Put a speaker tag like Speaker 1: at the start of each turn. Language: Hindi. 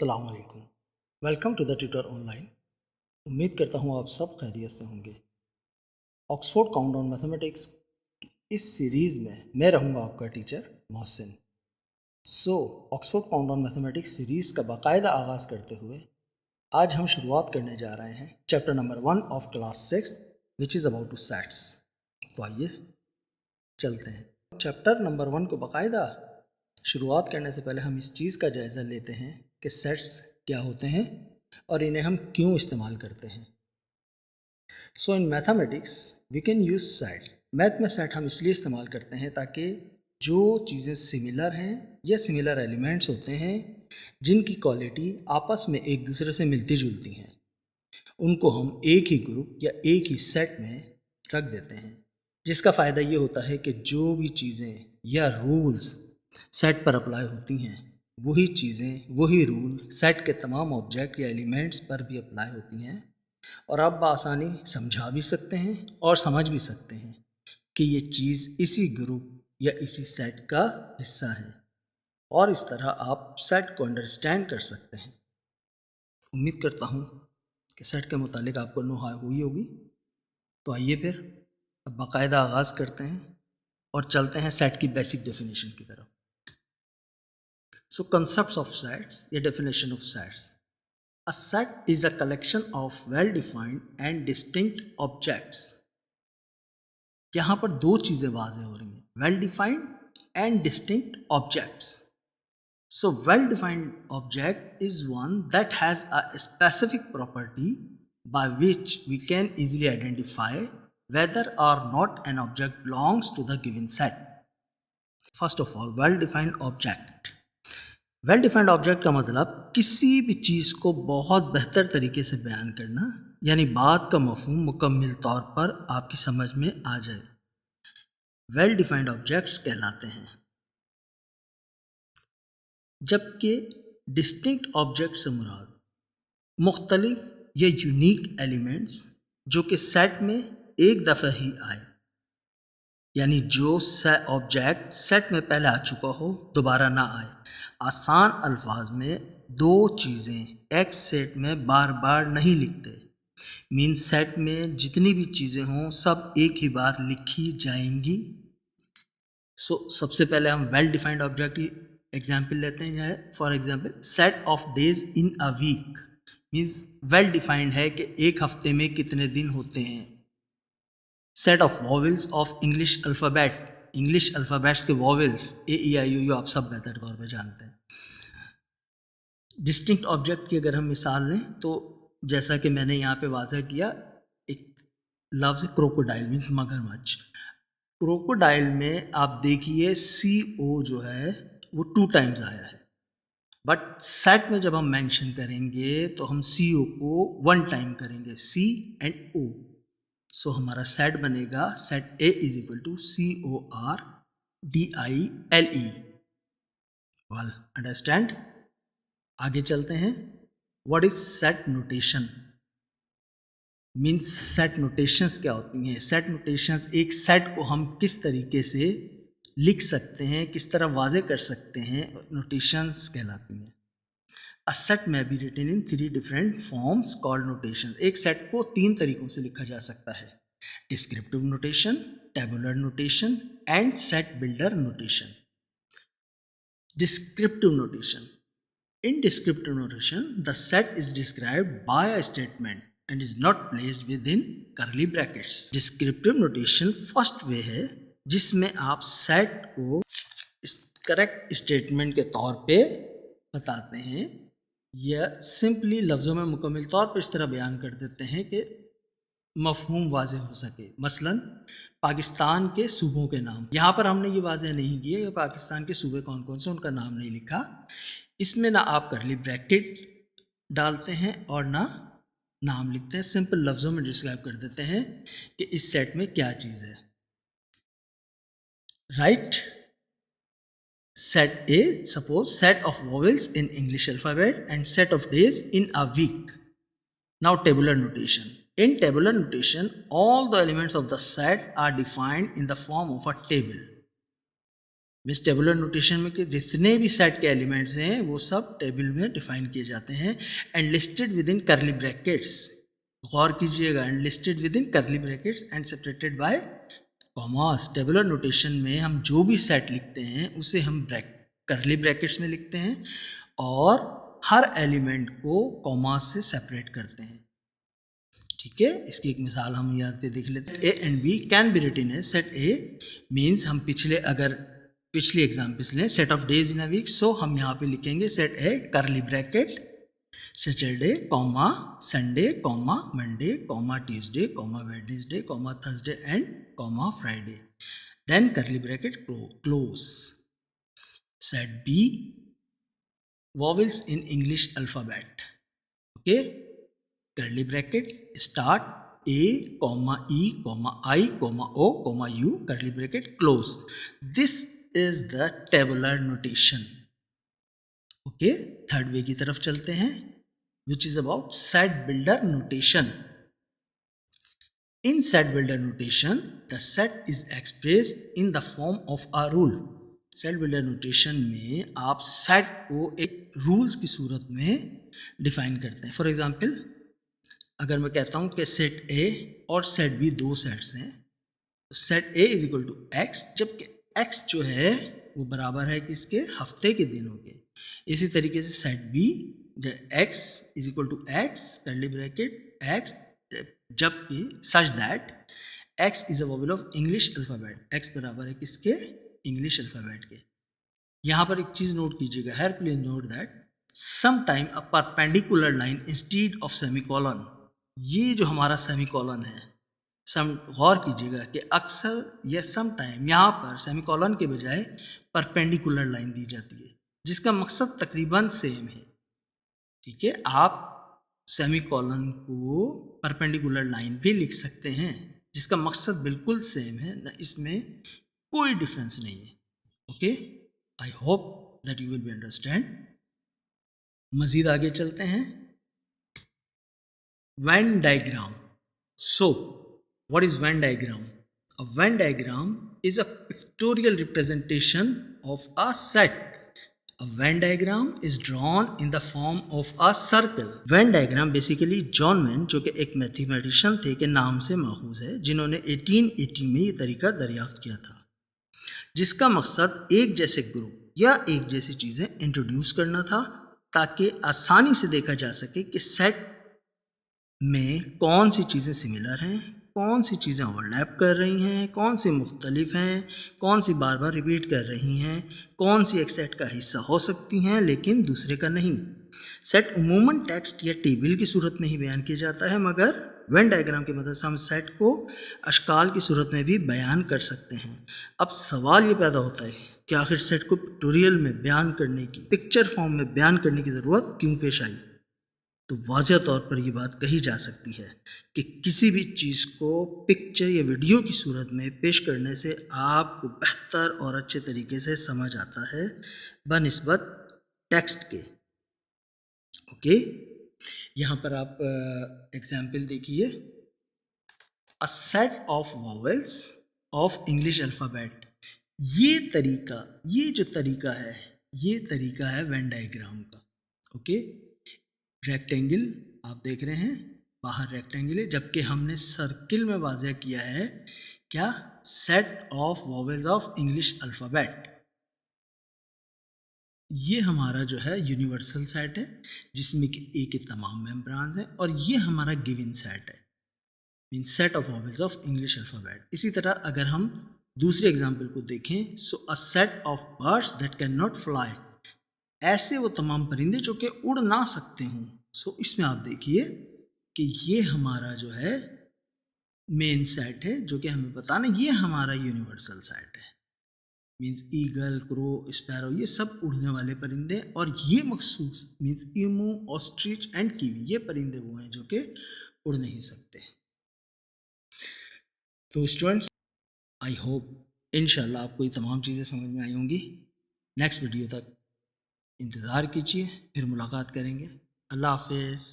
Speaker 1: अस्सलाम वालेकुम। Welcome to the tutor online. उम्मीद करता हूँ आप सब खैरियत से होंगे। ऑक्सफोर्ड काउंटडाउन मैथमेटिक्स इस सीरीज़ में मैं रहूँगा आपका teacher Mohsin. Oxford countdown mathematics series का बाकायदा आगाज़ करते हुए आज हम शुरुआत करने जा रहे हैं chapter number 1 of class 6 which is about two sets. तो आइए चलते हैं। चैप्टर नंबर 1 को बाकायदा शुरुआत करने से पहले हम इस चीज़ का जायज़ा लेते हैं कि सेट्स क्या होते हैं और इन्हें हम क्यों इस्तेमाल करते हैं। So in mathematics we can use set. Math में सेट हम इसलिए इस्तेमाल करते हैं ताकि जो चीज़ें सिमिलर हैं या सिमिलर एलिमेंट्स होते हैं जिनकी क्वालिटी आपस में एक दूसरे से मिलती जुलती हैं, उनको हम एक ही ग्रुप या एक ही सेट में रख देते हैं, जिसका फ़ायदा ये होता है कि जो भी चीज़ें या रूल्स सेट पर अप्लाई होती हैं वही चीज़ें वही रूल सेट के तमाम ऑब्जेक्ट या एलिमेंट्स पर भी अप्लाई होती हैं और आप बआसानी समझा भी सकते हैं और समझ भी सकते हैं कि ये चीज़ इसी ग्रुप या इसी सेट का हिस्सा है और इस तरह आप सेट को अंडरस्टैंड कर सकते हैं। उम्मीद करता हूँ कि सेट के मुतालिक आपको नुहा हुई होगी। तो आइए फिर अब बाकायदा आगाज़ करते हैं और चलते हैं सेट की बेसिक डेफिनेशन की तरफ। सो कंसेप्ट्स ऑफ सेट्स या definition of sets. A set is a collection of well-defined and distinct objects. यहाँ पर दो चीज़ें वाज़ेह हो रही हैं, well-defined and distinct objects. So well-defined object is one that has a specific property by which we can easily identify whether or not an object belongs to the given set. First of all, well-defined object. Well defined object का मतलब किसी भी चीज़ को बहुत बेहतर तरीके से बयान करना, यानी बात का मफहूम मुकम्मल तौर पर आपकी समझ में आ जाए, वेल डिफाइंड ऑब्जेक्ट्स कहलाते हैं। जबकि डिस्टिंक्ट ऑब्जेक्ट से मुराद मुख्तलिफ या यूनिक एलिमेंट्स जो कि सेट में एक दफ़ा ही आए, यानी जो ऑब्जेक्ट सेट में पहले आ चुका हो दोबारा ना आए। आसान अल्फाज में दो चीज़ें एक सेट में बार बार नहीं लिखते। मीन सेट में जितनी भी चीज़ें हों सब एक ही बार लिखी जाएंगी। सबसे पहले हम वेल डिफाइंड ऑब्जेक्ट की एग्जाम्पल लेते हैं। जैसे for example set of days in a week means well defined है कि एक हफ्ते में कितने दिन होते हैं। Set of vowels of English alphabet, English alphabets के वॉवेल्स AEIOU आप सब बेहतर तौर पर जानते हैं। डिस्टिंक्ट ऑब्जेक्ट की अगर हम मिसाल लें तो जैसा कि मैंने यहाँ पे वाज़ह किया, एक लफ्ज़ क्रोकोडाइल मीन्स मगरमच्छ। क्रोकोडाइल में आप देखिए CO जो है वो 2 टाइम्स आया है, बट सेट में जब हम मेंशन करेंगे तो हम CO को 1 टाइम करेंगे, C एंड O। सो हमारा सेट बनेगा set A is equal to CORDILE। Well understand. आगे चलते हैं। What is set notation means set notations क्या होती हैं। सेट नोटेशंस एक सेट को हम किस तरीके से लिख सकते हैं, किस तरह वाज़े कर सकते हैं, नोटेशंस कहलाती हैं। अ सेट में be written in 3 different forms called notation. एक सेट को 3 तरीकों से लिखा जा सकता है, descriptive notation, tabular notation and set builder notation. Descriptive notation. In descriptive notation, the set is described by a statement and is not placed within curly brackets. Descriptive notation first way है जिसमें आप सेट को करेक्ट स्टेटमेंट के तौर पे बताते हैं या सिंपली लफ्ज़ों में मुकम्मल तौर पर इस तरह बयान कर देते हैं कि मफहूम वाज़े हो सके। मसलन पाकिस्तान के सूबों के नाम, यहाँ पर हमने ये वाज़े नहीं किए कि पाकिस्तान के सूबे कौन कौन से, उनका नाम नहीं लिखा। इसमें ना आप करली ब्रैकेट डालते हैं और ना नाम लिखते हैं, सिंपल लफ्ज़ों में डिस्क्राइब कर देते हैं कि इस सेट में क्या चीज़ है। Right, set A, suppose set of vowels in English alphabet and set of days in a week. Now tabular notation. In tabular notation, all the elements of the set are defined in the form of a table. Means tabular notation में कि जितने भी सेट के एलिमेंट्स हैं वो सब टेबल में डिफाइन किए जाते हैं एंड लिस्टेड विद इन करली ब्रैकेट्स। गौर कीजिएगा, एंड लिस्टेड विद इन करली brackets and separated by commas. Tabular notation में हम जो भी सेट लिखते हैं उसे हम करली ब्रैकेट्स में लिखते हैं और हर एलिमेंट को कॉमास से सेपरेट करते हैं। ठीक है, इसकी एक मिसाल हम यहाँ पे देख लेते हैं। A and B can be written as set A means हम पिछली एग्जाम्पल्स लें, set of days in a week, so हम यहाँ पे लिखेंगे set A curly bracket Saturday comma Sunday comma Monday comma Tuesday comma Wednesday comma Thursday and comma Friday, then curly bracket close. Set B vowels in English alphabet, okay, curly bracket start a comma e comma I comma o comma u curly bracket close. This is the tabular notation. okay, third way की तरफ चलते हैं which is about set builder notation. In set builder notation the set is expressed in the form of a rule. Set builder notation में आप सेट को एक रूल्स की सूरत में डिफाइन करते हैं। फॉर एग्जांपल, अगर मैं कहता हूँ कि सेट ए और सेट बी दो सेट्स हैं, तो set A is equal to X, जबकि एक्स जो है वो बराबर है किसके, हफ्ते के दिनों के। इसी तरीके से set B X is equal to X curly bracket X, जबकि such that X is a vowel of English alphabet, X बराबर है किसके, इंग्लिश अल्फ़ाबेट के। यहाँ पर एक चीज़ नोट कीजिएगा, here please note that some time a perpendicular line instead of semicolon, ये जो हमारा सेमीकोलन है, गौर कीजिएगा कि अक्सर या सम टाइम यहाँ पर सेमीकोलन के बजाय परपेंडिकुलर लाइन दी जाती है जिसका मकसद तकरीबन सेम है। ठीक है, आप सेमीकोलन को परपेंडिकुलर लाइन भी लिख सकते हैं जिसका मकसद बिल्कुल सेम है, न इसमें कोई डिफरेंस नहीं है। Okay, I hope that you will be understand. मजीद आगे चलते हैं। Venn diagram. So what is Venn diagram? A Venn diagram is a pictorial representation of a set. A Venn diagram is drawn in the form of a circle. Venn diagram basically John when, जो कि एक मैथमेटिशियन थे के नाम से माखूज है, जिन्होंने 1880 में ये तरीका दरियाफ्त किया था, जिसका मकसद एक जैसे ग्रुप या एक जैसी चीज़ें इंट्रोड्यूस करना था ताकि आसानी से देखा जा सके कि सेट में कौन सी चीज़ें सिमिलर हैं, कौन सी चीज़ें ओवरलैप कर रही हैं, कौन सी मुख्तलिफ हैं, कौन सी बार बार रिपीट कर रही हैं, कौन सी एक सेट का हिस्सा हो सकती हैं लेकिन दूसरे का नहीं। सेट उमूमन टेक्स्ट या टेबल की सूरत में ही बयान किया जाता है, मगर वेन डायग्राम की मदद से हम सेट को अशकाल की सूरत में भी बयान कर सकते हैं। अब सवाल ये पैदा होता है कि आखिर सेट को पिक्टोरियल में बयान करने की, पिक्चर फॉर्म में बयान करने की ज़रूरत क्यों पेश आई? तो वाज़ह तौर पर यह बात कही जा सकती है कि किसी भी चीज़ को पिक्चर या वीडियो की सूरत में पेश करने से आपको बेहतर और अच्छे तरीके से समझ आता है बनिस्बत टेक्स्ट के। ओके, यहाँ पर आप एग्जाम्पल देखिए, अ set of vowels of English alphabet. ये जो तरीका है, ये तरीका है वेन डायग्राम का। ओके, रेक्टेंगल आप देख रहे हैं, बाहर रेक्टेंगल है, जबकि हमने सर्किल में वाज़ह किया है क्या, set of vowels of English alphabet. ये हमारा जो है यूनिवर्सल सेट है जिसमें कि ए के तमाम मेम्बरान हैं, और ये हमारा गिवन सेट है, mean set of vowels of English alphabet. इसी तरह अगर हम दूसरे एग्जाम्पल को देखें, so a set of birds that can not fly, ऐसे वो तमाम परिंदे जो कि उड़ ना सकते हों। सो इसमें आप देखिए कि ये हमारा जो है मेन सेट है, जो कि हमें बताना ये हमारा यूनिवर्सल सेट है, मीन्स ईगल, क्रो, स्पैरो, ये सब उड़ने वाले परिंदे, और ये मखसूस मीन्स ईमू, ऑस्ट्रिच एंड कीवी, ये परिंदे वो हैं जो कि उड़ नहीं सकते। तो स्टूडेंट्स, आई होप इंशाल्लाह आपको ये तमाम चीज़ें समझ में आई होंगी। नेक्स्ट वीडियो तक इंतज़ार कीजिए, फिर मुलाकात करेंगे। अल्लाह हाफिज़।